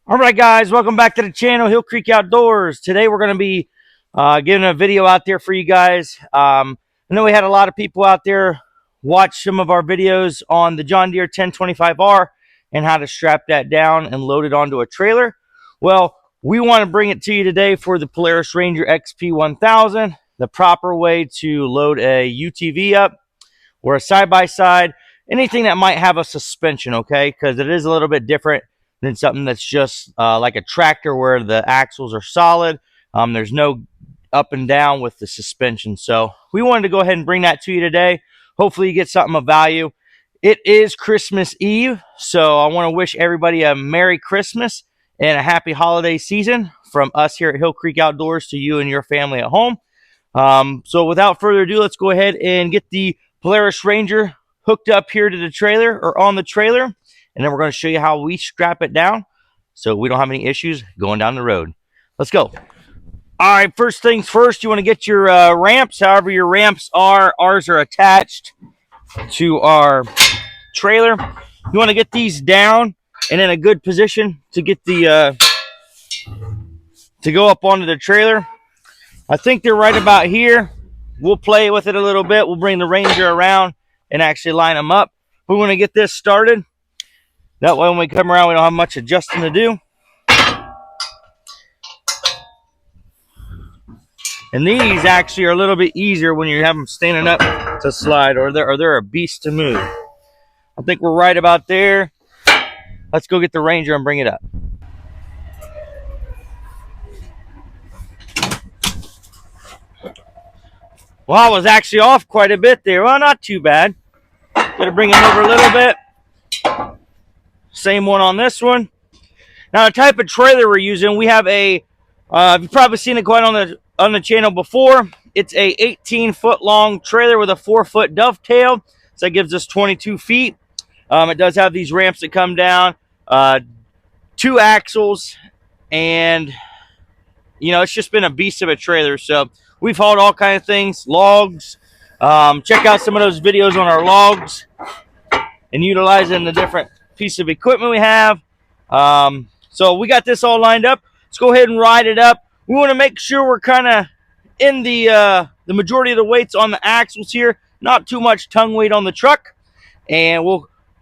All right, guys, welcome back to the channel, Hill Creek Outdoors. Today we're going to be getting a video out there for you guys. I know we had a lot of people out there watch some of our videos on the John Deere 1025R and how to strap that down and load it onto a trailer. Well, we want to bring it to you today for the Polaris Ranger XP 1000, the proper way to load a UTV up or a side-by-side, anything that might have a suspension, okay? Because it is a little bit different than something that's just like a tractor where the axles are solid. There's no up and down with the suspension. So we wanted to go ahead and bring that to you today. Hopefully you get something of value. It is Christmas Eve, so I want to wish everybody a Merry Christmas and a happy holiday season from us here at Hill Creek Outdoors to you and your family at home. So without further ado, let's go ahead and get the Polaris Ranger hooked up here to the trailer or on the trailer. And then we're going to show you how we strap it down so we don't have any issues going down the road. Let's go. All right, first things first, you want to get your ramps, however your ramps are. Ours are attached to our trailer. You want to get these down and in a good position to get the to go up onto the trailer. I think they're right about here. We'll play with it a little bit. We'll bring the Ranger around and actually line them up. We want to get this started. That way when we come around, we don't have much adjusting to do. And these actually are a little bit easier when you have them standing up to slide, or they're a beast to move. I think we're right about there. Let's go get the Ranger and bring it up. Well, I was actually off quite a bit there. Well, not too bad. Gonna bring it over a little bit. Same one on this one. Now, the type of trailer we're using, we have a, you've probably seen it quite on the channel before. It's a 18-foot long trailer with a 4-foot dovetail. So that gives us 22 feet. It does have these ramps that come down, 2 axles, and, you know, it's just been a beast of a trailer. So we've hauled all kinds of things, logs. Check out some of those videos on our logs and utilizing the different piece of equipment we have. So we got this all lined up. Let's go ahead and ride it up. We want to make sure we're kind of in the majority of the weights on the axles here, not too much tongue weight on the truck. And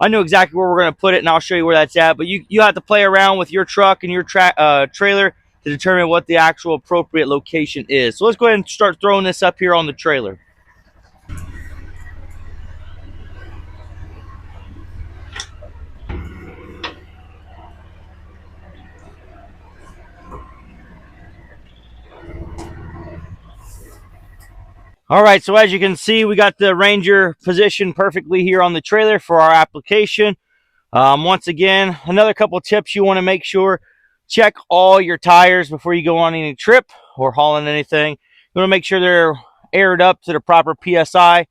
I know exactly where we're going to put it, and I'll show you where that's at. But you have to play around with your truck and your trailer to determine what the actual appropriate location is. So let's go ahead and start throwing this up here on the trailer. All right, so as you can see, we got the Ranger positioned perfectly here on the trailer for our application. Once again, another couple of tips you want to make sure, check all your tires before you go on any trip or hauling anything. You want to make sure they're aired up to the proper PSI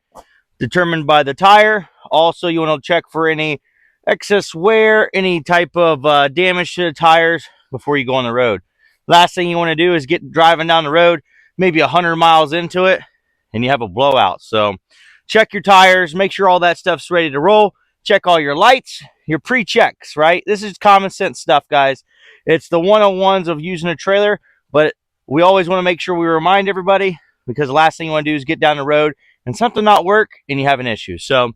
determined by the tire. Also, you want to check for any excess wear, any type of damage to the tires before you go on the road. Last thing you want to do is get driving down the road, maybe 100 miles into it, and you have a blowout. So check your tires, make sure all that stuff's ready to roll. Check all your lights, your pre-checks, right? This is common sense stuff, guys. It's the 101s of using a trailer, but we always want to make sure we remind everybody, because the last thing you want to do is get down the road and something not work and you have an issue. So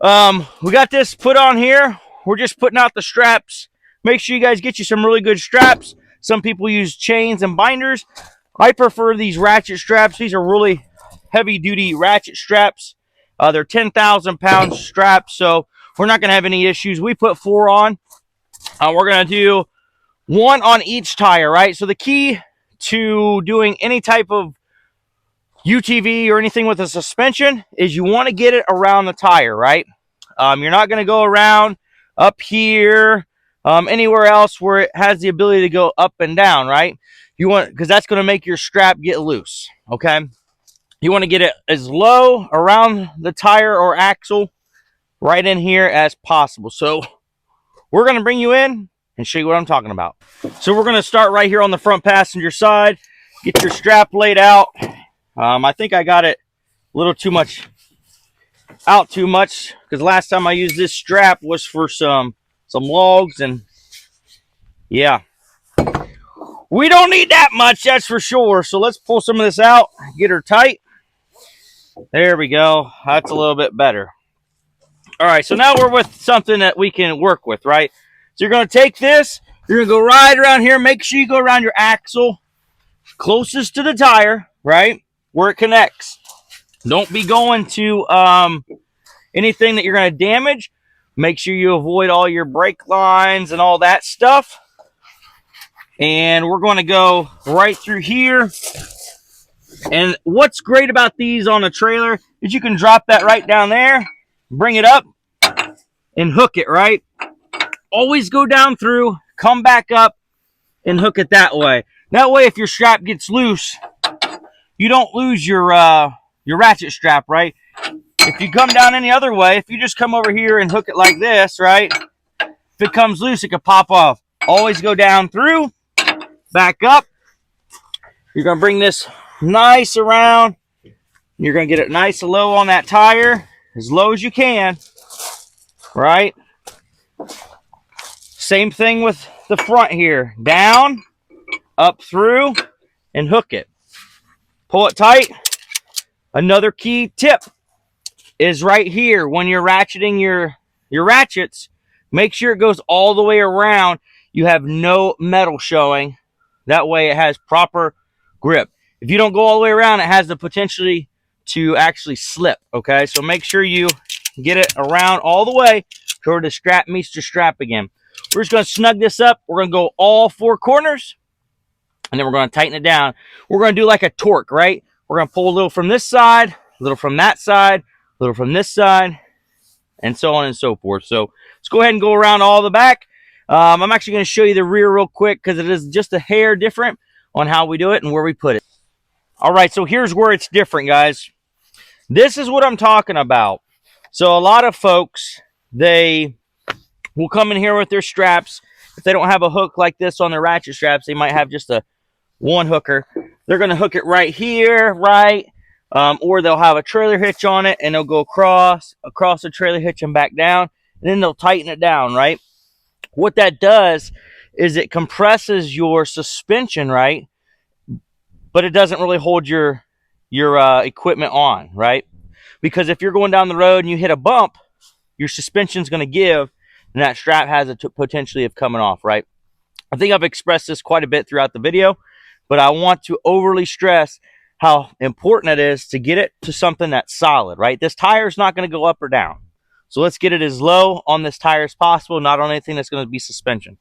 we got this put on here. We're just putting out the straps. Make sure you guys get you some really good straps. Some people use chains and binders. I prefer these ratchet straps. These are really heavy-duty ratchet straps. They're 10,000-pound straps, so we're not going to have any issues. We put 4 on. We're going to do 1 on each tire, right? So the key to doing any type of UTV or anything with a suspension is you want to get it around the tire, right? You're not going to go around up here, anywhere else where it has the ability to go up and down, right? You want, because that's going to make your strap get loose, okay? You want to get it as low around the tire or axle right in here as possible. So we're going to bring you in and show you what I'm talking about. So we're going to start right here on the front passenger side. Get your strap laid out. I think I got it a little too much out too much, because last time I used this strap was for some logs, and yeah, we don't need that much, that's for sure. So let's pull some of this out, get her tight. There we go. That's a little bit better. All right, so now we're with something that we can work with, right? So you're going to take this, you're going to go right around here. Make sure you go around your axle closest to the tire, right, where it connects. Don't be going to anything that you're going to damage. Make sure you avoid all your brake lines and all that stuff. And we're going to go right through here. And what's great about these on a trailer is you can drop that right down there, bring it up, and hook it, right? Always go down through, come back up, and hook it that way. That way, if your strap gets loose, you don't lose your ratchet strap, right? If you come down any other way, if you just come over here and hook it like this, right? If it comes loose, it could pop off. Always go down through, back up. You're going to bring this nice around. You're going to get it nice and low on that tire, as low as you can, right? Same thing with the front here. Down, up through, and hook it. Pull it tight. Another key tip is right here. When you're ratcheting your ratchets, make sure it goes all the way around. You have no metal showing. That way it has proper grip. If you don't go all the way around, it has the potential to actually slip, okay? So make sure you get it around all the way to where the strap meets the strap again. We're just going to snug this up. We're going to go all four corners, and then we're going to tighten it down. We're going to do like a torque, right? We're going to pull a little from this side, a little from that side, a little from this side, and so on and so forth. So let's go ahead and go around all the back. I'm actually going to show you the rear real quick, because it is just a hair different on how we do it and where we put it. All right, so here's where it's different, guys. This is what I'm talking about. So a lot of folks, they will come in here with their straps. If they don't have a hook like this on their ratchet straps, they might have just a one hooker. They're going to hook it right here, right? Or they'll have a trailer hitch on it, and they'll go across the trailer hitch and back down, and then they'll tighten it down, right? What that does is it compresses your suspension, right? But it doesn't really hold your equipment on, right? Because if you're going down the road and you hit a bump, your suspension's going to give, and that strap has a potentially of coming off, right? I think I've expressed this quite a bit throughout the video, but I want to overly stress how important it is to get it to something that's solid, right? This tire is not going to go up or down. So let's get it as low on this tire as possible, not on anything that's going to be suspension.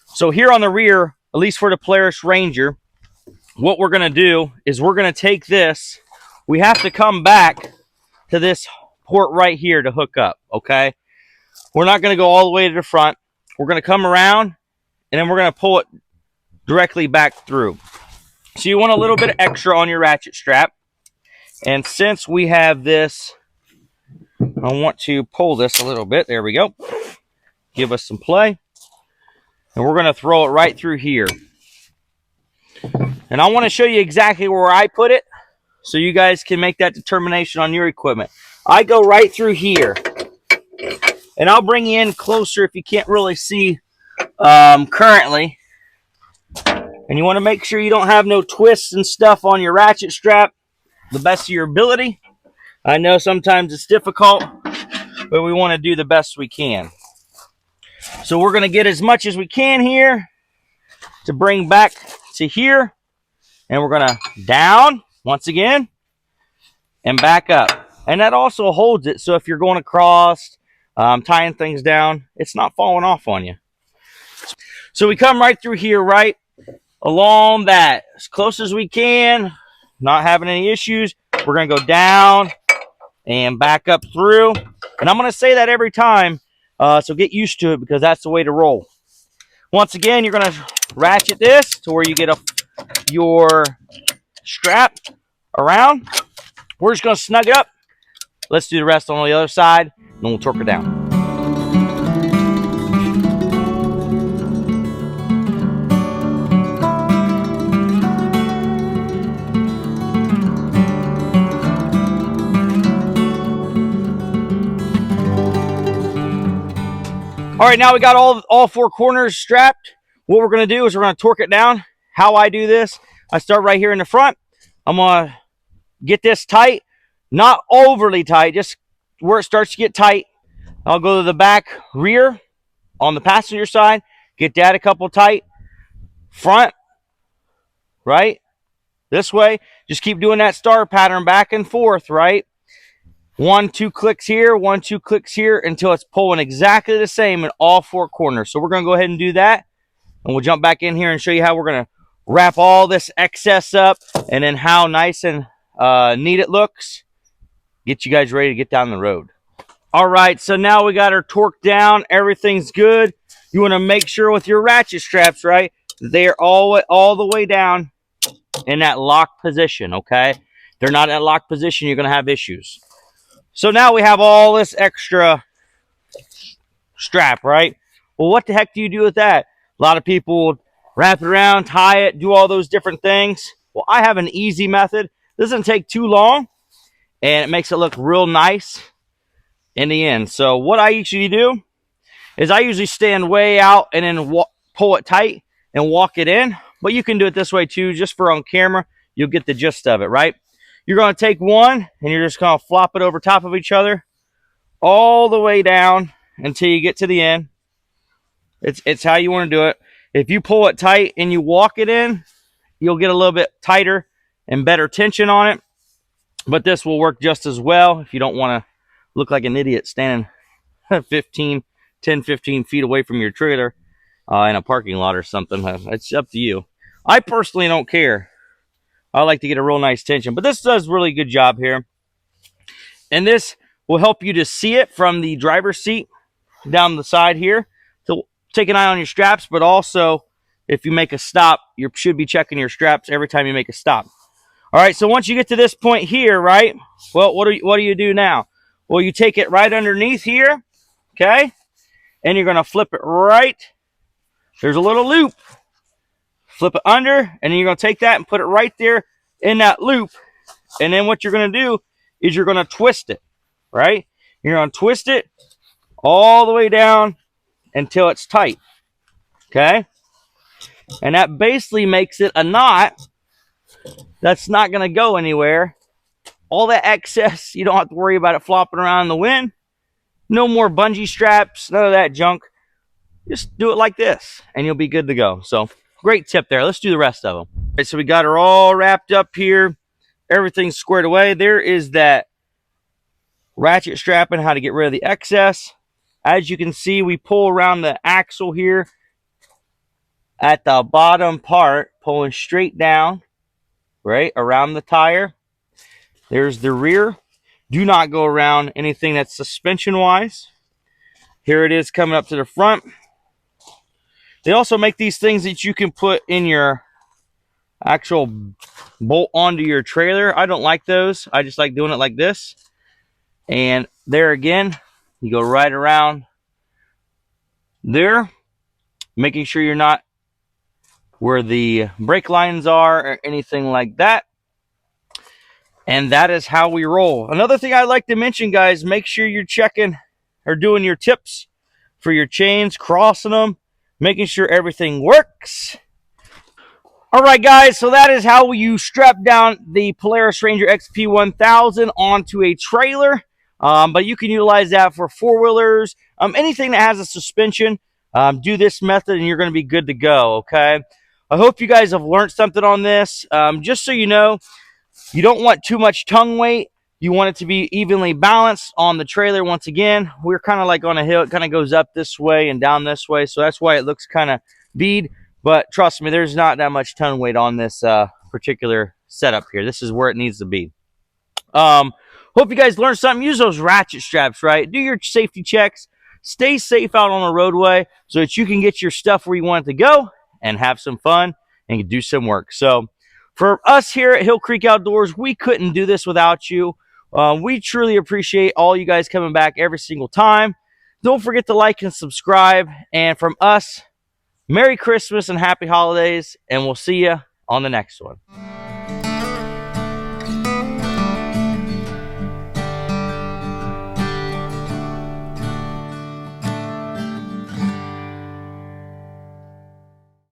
So here on the rear, at least for the Polaris Ranger, what we're going to do is we're going to take this. We have to come back to this port right here to hook up, okay? We're not going to go all the way to the front. We're going to come around, and then we're going to pull it directly back through. So you want a little bit of extra on your ratchet strap. And since we have this, I want to pull this a little bit. There we go. Give us some play. And we're going to throw it right through here. And I want to show you exactly where I put it, so you guys can make that determination on your equipment. I go right through here. And I'll bring you in closer if you can't really see currently. And you want to make sure you don't have no twists and stuff on your ratchet strap, the best of your ability. I know sometimes it's difficult, but we want to do the best we can. So we're going to get as much as we can here to bring back to here. And we're going to down once again and back up. And that also holds it, so if you're going across, tying things down, it's not falling off on you. So we come right through here, right along that, as close as we can, not having any issues. We're going to go down and back up through. And I'm going to say that every time, so get used to it, because that's the way to roll. Once again, you're going to ratchet this to where you get your strap around. We're just going to snug it up. Let's do the rest on the other side, and we'll torque it down. All right, now we got all four corners strapped. What we're going to do is we're going to torque it down. How I do this, I start right here in the front. I'm going to get this tight, not overly tight, just where it starts to get tight. I'll go to the back rear on the passenger side, get that a couple tight. Front, right, this way. Just keep doing that star pattern back and forth, right? 1, 2 clicks here, 1, 2 clicks here until it's pulling exactly the same in all four corners. So we're going to go ahead and do that, and we'll jump back in here and show you how we're going to wrap all this excess up and then how nice and neat it looks. Get you guys ready to get down the road. All right, so now we got our torque down. Everything's good. You want to make sure with your ratchet straps, right, they're all the way down in that locked position, okay? If they're not in that locked position, you're going to have issues. So now we have all this extra strap, right? Well, what the heck do you do with that? A lot of people wrap it around, tie it, do all those different things. Well, I have an easy method. It doesn't take too long, and it makes it look real nice in the end. So what I usually do is I usually stand way out and then pull it tight and walk it in. But you can do it this way too, just for on camera. You'll get the gist of it, right? You're going to take one and you're just going to flop it over top of each other all the way down until you get to the end. It's how you want to do it. If you pull it tight and you walk it in, you'll get a little bit tighter and better tension on it. But this will work just as well if you don't want to look like an idiot standing 10, 15 feet away from your trailer in a parking lot or something. It's up to you. I personally don't care. I like to get a real nice tension, but this does a really good job here. And this will help you to see it from the driver's seat down the side here. So take an eye on your straps, but also if you make a stop, you should be checking your straps every time you make a stop. All right, so once you get to this point here, right, well, what do you do now? Well, you take it right underneath here, okay, and you're going to flip it right. There's a little loop. Flip it under, and then you're going to take that and put it right there in that loop. And then what you're going to do is you're going to twist it, right? You're going to twist it all the way down until it's tight, okay? And that basically makes it a knot that's not going to go anywhere. All that excess, you don't have to worry about it flopping around in the wind. No more bungee straps, none of that junk. Just do it like this, and you'll be good to go. So, great tip there. Let's do the rest of them. All right, so we got her all wrapped up here. Everything's squared away. There is that ratchet strap and how to get rid of the excess. As you can see, we pull around the axle here at the bottom part, pulling straight down, right, around the tire. There's the rear. Do not go around anything that's suspension-wise. Here it is coming up to the front. They also make these things that you can put in your actual bolt onto your trailer. I don't like those. I just like doing it like this. And there again, you go right around there, making sure you're not where the brake lines are or anything like that. And that is how we roll. Another thing I'd like to mention, guys, make sure you're checking or doing your tips for your chains, crossing them, making sure everything works. All right, guys, so that is how you strap down the Polaris Ranger XP 1000 onto a trailer. But you can utilize that for four-wheelers, anything that has a suspension. Do this method and you're going to be good to go, okay? I hope you guys have learned something on this. Just so you know, you don't want too much tongue weight. You want it to be evenly balanced on the trailer. Once again, we're kind of like on a hill. It kind of goes up this way and down this way. So that's why it looks kind of bead. But trust me, there's not that much tongue weight on this particular setup here. This is where it needs to be. Hope you guys learned something. Use those ratchet straps, right? Do your safety checks. Stay safe out on the roadway so that you can get your stuff where you want it to go and have some fun and do some work. So for us here at Hill Creek Outdoors, we couldn't do this without you. We truly appreciate all you guys coming back every single time. Don't forget to like and subscribe. And from us, Merry Christmas and Happy Holidays, and we'll see you on the next one.